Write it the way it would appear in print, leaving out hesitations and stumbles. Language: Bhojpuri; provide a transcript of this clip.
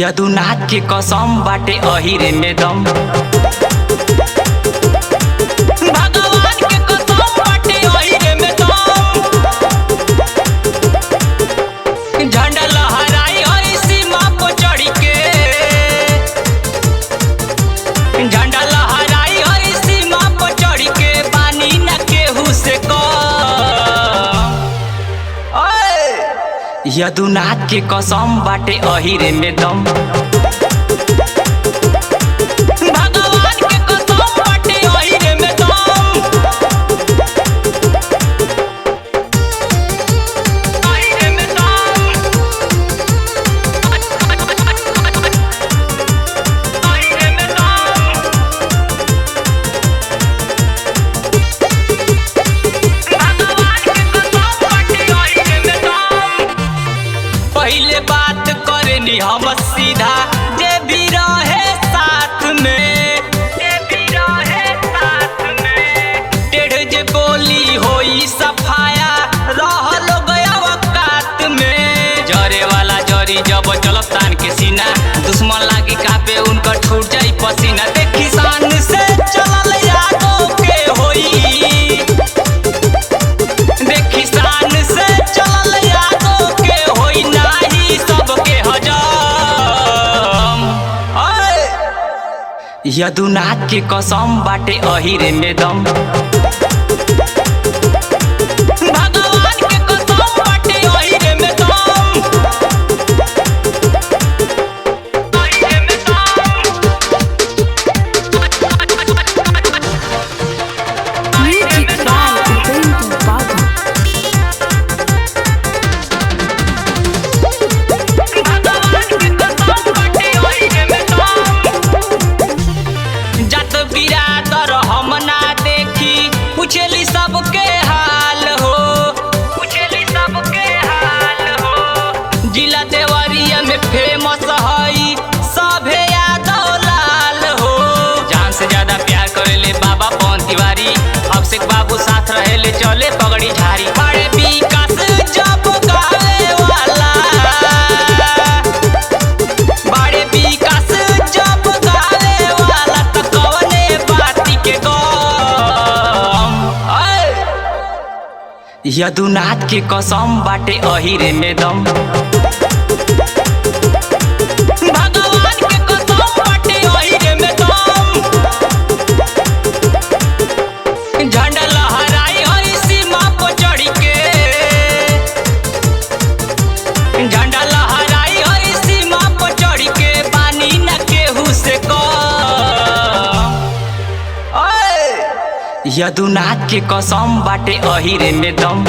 यदुनाथ के कसम बाटे अहिरे में दम। भगवान के कसम बाटे अहिरे में दम। झंडा लहराई हई सीमा पर चढ़ के। झंडा लहराई हई सीमा पर चढ़ के। पानी न केहू से यदुनाथ के कसम बाटे अहिरे में दम। भगवान के कसम बाटे अहिरे में दम। अहिरे में दम। अहिरे में दम। भगवान के कसम बाटे अहिरे में दम। पहले बात करनी हम सीधा जे भी रहे साथ में। जे भी रहे साथ में। टेढ़ जे बोली होई सफाया रहल गया वकात में। जरे वाला जरी जब चलब तान के सीना। दुश्मन लागी कापे उनका छूट जाई पसीना। देखी शान से चलल यादों के होई। देखी शान से चलल यादों के होई। नाही सबके हजम। यदुनाथ के कसम बाटे अहिरे में दम। भगवान के कसम बाटे अहिरे में दम। अहिरे में दम। अहिरे में दम। जत बिरादर हम ना देखी पूछेली सबके हाल हो। पूछेली सबके हाल हो। जिला देवरिया में फेमस हई सभे यादव लाल हो। जान से ज्यादा प्यार करेले बाबा पवन तिवारी। अभिषेक बाबू साथ रहेले चले पगड़ी झारी। बड़े विकास जब गावे वाला। बड़े विकास जब गावे वाला त कवने बाती के गम। यदुनाथ के कसम बाटे अहिरे में दम। भगवान के कसम बाटे अहिरे में दम। झंडा लहराई हई सीमा पर चढ़ के। झंडा लहराई हई सीमा पर चढ़ के। पानी न केहू से यदुनाथ के कसम बाटे अहिरे में दम।